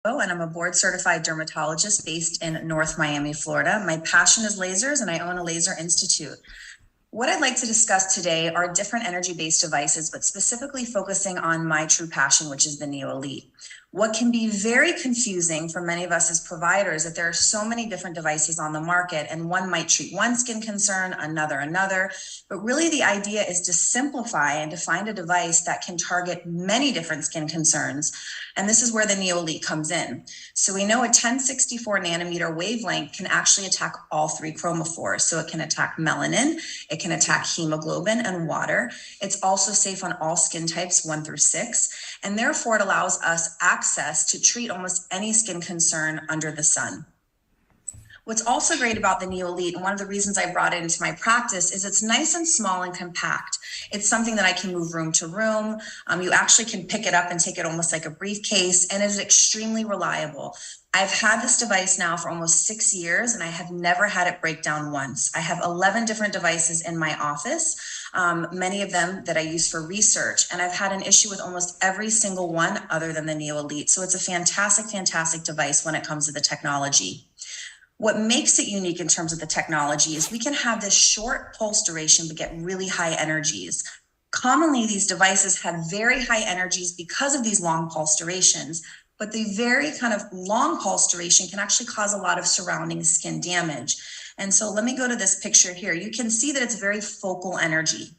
And I'm a board certified dermatologist based in North Miami, Florida. My passion is lasers and I own a laser institute. What I'd like to discuss today are different energy-based devices, but specifically focusing on my true passion, which is the Neo Elite. What can be very confusing for many of us as providers that there are so many different devices on the market, and one might treat one skin concern, another. But really the idea is to simplify and to find a device that can target many different skin concerns. And this is where the Neo Elite comes in. So we know a 1064 nanometer wavelength can actually attack all three chromophores. So it can attack melanin, it can attack hemoglobin and water. It's also safe on all skin types 1 through 6. And therefore it allows us access to treat almost any skin concern under the sun. What's also great about the Neo Elite, and one of the reasons I brought it into my practice, is it's nice and small and compact. It's something that I can move room to room. You actually can pick it up and take it almost like a briefcase, and it is extremely reliable. I've had this device now for almost 6 years, and I have never had it break down once. I have 11 different devices in my office, many of them that I use for research, and I've had an issue with almost every single one other than the Neo Elite. So it's a fantastic device when it comes to the technology. What makes it unique in terms of the technology is we can have this short pulse duration but get really high energies. Commonly, these devices have very high energies because of these long pulse durations, but the very kind of long pulse duration can actually cause a lot of surrounding skin damage. And so let me go to this picture here. You can see that it's very focal energy.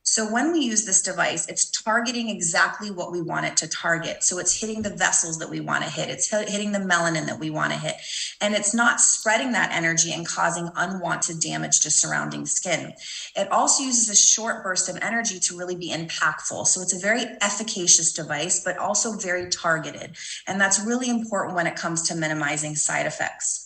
So when we use this device, it's targeting exactly what we want it to target. So it's hitting the vessels that we want to hit. It's hitting the melanin that we want to hit. And it's not spreading that energy and causing unwanted damage to surrounding skin. It also uses a short burst of energy to really be impactful. So it's a very efficacious device, but also very targeted. And that's really important when it comes to minimizing side effects.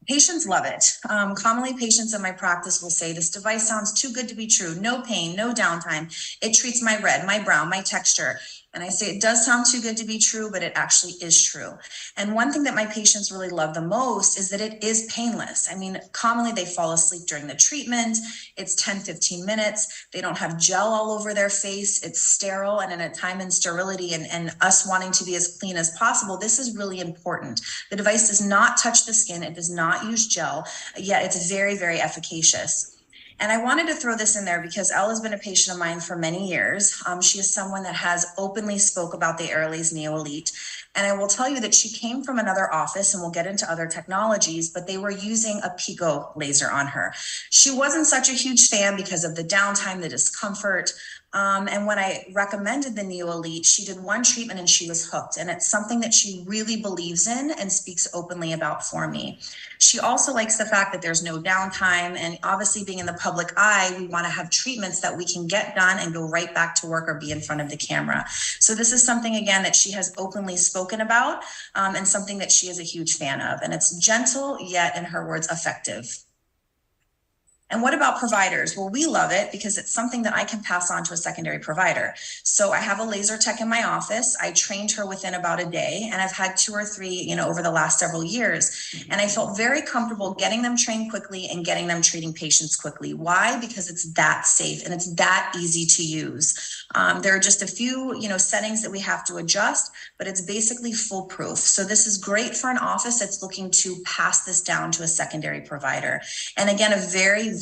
Patients love it. Commonly, patients in my practice will say, this device sounds too good to be true. No pain, no downtime. It treats my red, my brown, my texture. And I say, it does sound too good to be true, but it actually is true. And one thing that my patients really love the most is that it is painless. I mean, commonly they fall asleep during the treatment. It's 10, 15 minutes. They don't have gel all over their face. It's sterile. And in a time in sterility and us wanting to be as clean as possible, this is really important. The device does not touch the skin. It does not use gel, yet it's very efficacious. And I wanted to throw this in there because Elle has been a patient of mine for many years. She is someone that has openly spoke about the Aerolase Neo Elite. And I will tell you that she came from another office, and we'll get into other technologies, but they were using a pico laser on her. She wasn't such a huge fan because of the downtime, the discomfort. And when I recommended the Neo Elite, she did one treatment and she was hooked. And it's something that she really believes in and speaks openly about for me. She also likes the fact that there's no downtime. And obviously being in the public eye, we want to have treatments that we can get done and go right back to work or be in front of the camera. So this is something, again, that she has openly spoken about and something that she is a huge fan of. And it's gentle, yet in her words, effective. And what about providers? Well, we love it because it's something that I can pass on to a secondary provider. So I have a laser tech in my office. I trained her within about a day, and I've had 2 or 3, over the last several years. And I felt very comfortable getting them trained quickly and getting them treating patients quickly. Why? Because it's that safe and it's that easy to use. There are just a few, settings that we have to adjust, but it's basically foolproof. So this is great for an office that's looking to pass this down to a secondary provider. And again, a very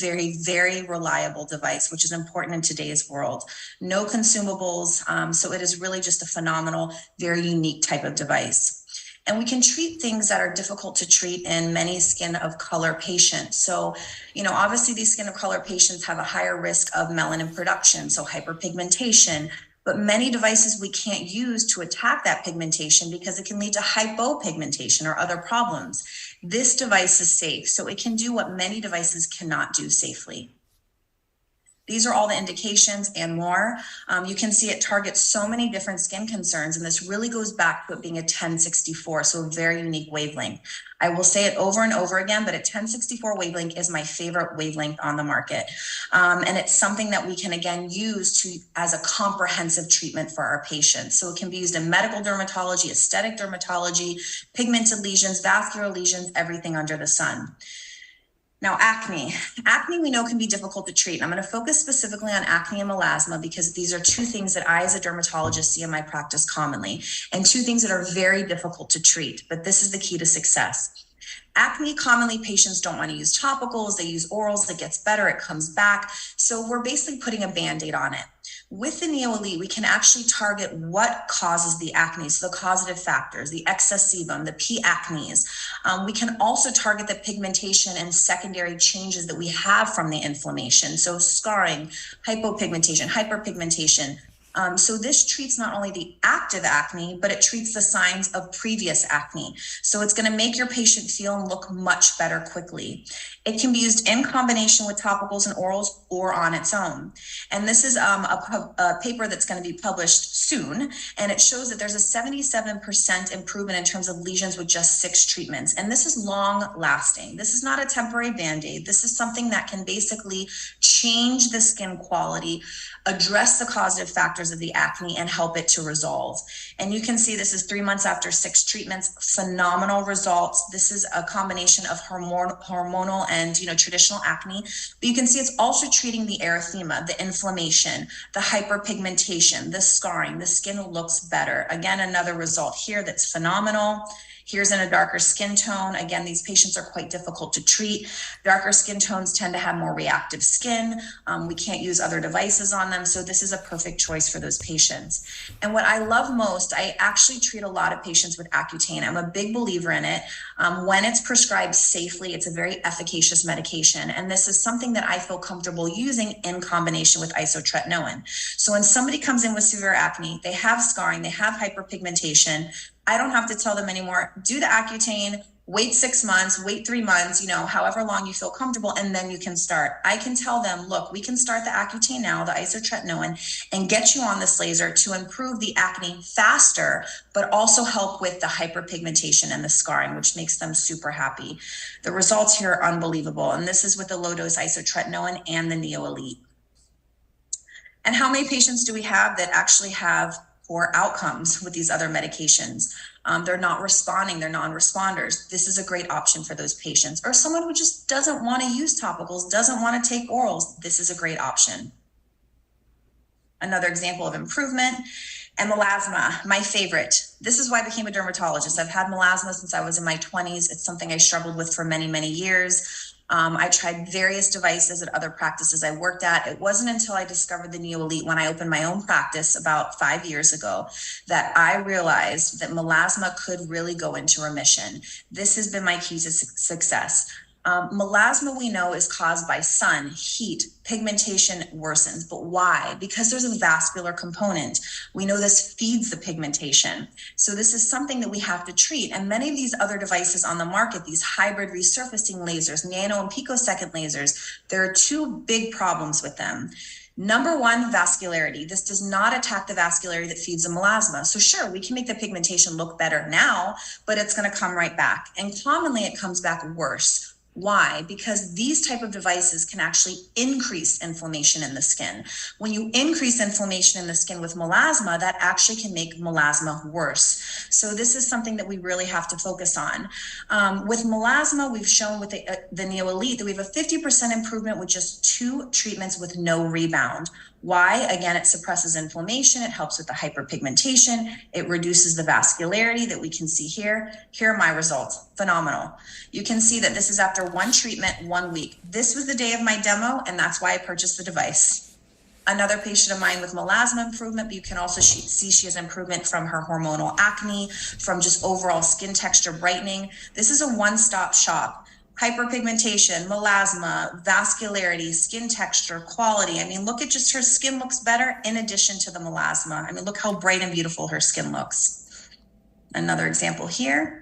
reliable device, which is important in today's world. No consumables. So it is really just a phenomenal, very unique type of device. And we can treat things that are difficult to treat in many skin of color patients. So, obviously these skin of color patients have a higher risk of melanin production, so hyperpigmentation. But many devices we can't use to attack that pigmentation because it can lead to hypopigmentation or other problems. This device is safe, so it can do what many devices cannot do safely. These are all the indications and more. You can see it targets so many different skin concerns, and this really goes back to it being a 1064, so a very unique wavelength. I will say it over and over again, but a 1064 wavelength is my favorite wavelength on the market. And it's something that we can, again, use as a comprehensive treatment for our patients. So it can be used in medical dermatology, aesthetic dermatology, pigmented lesions, vascular lesions, everything under the sun. Now, acne. Acne we know can be difficult to treat. I'm going to focus specifically on acne and melasma because these are two things that I as a dermatologist see in my practice commonly, and two things that are very difficult to treat, but this is the key to success. Acne, commonly patients don't want to use topicals, they use orals, it gets better, it comes back. So we're basically putting a Band-Aid on it. With the Neo Elite, we can actually target what causes the acne, so the causative factors, the excess sebum, the P. acnes. We can also target the pigmentation and secondary changes that we have from the inflammation, so scarring, hypopigmentation, hyperpigmentation. So this treats not only the active acne, but it treats the signs of previous acne. So it's going to make your patient feel and look much better quickly. It can be used in combination with topicals and orals or on its own. And this is a paper that's going to be published soon. And it shows that there's a 77% improvement in terms of lesions with just 6 treatments. And this is long lasting. This is not a temporary Band-Aid. This is something that can basically change the skin quality, address the causative factors of the acne, and help it to resolve. And you can see this is 3 months after 6 treatments, phenomenal results. This is a combination of hormonal and traditional acne, but you can see it's also treating the erythema, the inflammation, the hyperpigmentation, the scarring. The skin looks better. Again, another result here that's phenomenal. Here's in a darker skin tone. Again, these patients are quite difficult to treat. Darker skin tones tend to have more reactive skin. We can't use other devices on them. So this is a perfect choice for those patients. And what I love most, I actually treat a lot of patients with Accutane. I'm a big believer in it. When it's prescribed safely, it's a very efficacious medication. And this is something that I feel comfortable using in combination with isotretinoin. So when somebody comes in with severe acne, they have scarring, they have hyperpigmentation, I don't have to tell them anymore, do the Accutane, wait 6 months, wait 3 months, however long you feel comfortable, and then you can start. I can tell them, look, we can start the Accutane now, the isotretinoin, and get you on this laser to improve the acne faster, but also help with the hyperpigmentation and the scarring, which makes them super happy. The results here are unbelievable. And this is with the low-dose isotretinoin and the Neo Elite. And how many patients do we have that actually have poor outcomes with these other medications? They're not responding, they're non-responders. This is a great option for those patients. Or someone who just doesn't want to use topicals, doesn't want to take orals. This is a great option. Another example of improvement. And melasma, my favorite. This is why I became a dermatologist. I've had melasma since I was in my 20s. It's something I struggled with for many, many years. I tried various devices at other practices I worked at. It wasn't until I discovered the Neo Elite when I opened my own practice about 5 years ago that I realized that melasma could really go into remission. This has been my key to success. Melasma we know is caused by sun, heat, pigmentation worsens. But why? Because there's a vascular component. We know this feeds the pigmentation. So this is something that we have to treat. And many of these other devices on the market, these hybrid resurfacing lasers, nano and picosecond lasers, there are 2 big problems with them. Number 1, vascularity. This does not attack the vascularity that feeds the melasma. So sure, we can make the pigmentation look better now, but it's going to come right back. And commonly it comes back worse. Why? Because these type of devices can actually increase inflammation in the skin. When you increase inflammation in the skin with melasma, that actually can make melasma worse. So this is something that we really have to focus on. With melasma, we've shown with the Neo Elite that we have a 50% improvement with just 2 treatments with no rebound. Why? Again, it suppresses inflammation. It helps with the hyperpigmentation. It reduces the vascularity that we can see here. Here are my results. Phenomenal. You can see that this is after 1 treatment, 1 week. This was the day of my demo, and that's why I purchased the device. Another patient of mine with melasma improvement, but you can also see she has improvement from her hormonal acne, from just overall skin texture brightening. This is a one-stop shop. Hyperpigmentation, melasma, vascularity, skin texture, quality. I mean, look at just her skin looks better in addition to the melasma. I mean, look how bright and beautiful her skin looks. Another example here.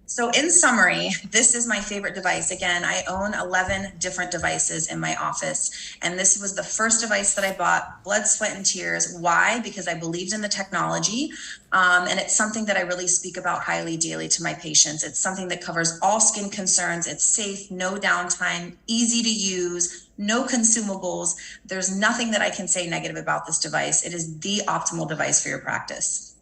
So in summary, this is my favorite device. Again, I own 11 different devices in my office, and this was the first device that I bought, blood, sweat, and tears. Why? Because I believed in the technology, and it's something that I really speak about highly daily to my patients. It's something that covers all skin concerns. It's safe, no downtime, easy to use, no consumables. There's nothing that I can say negative about this device. It is the optimal device for your practice.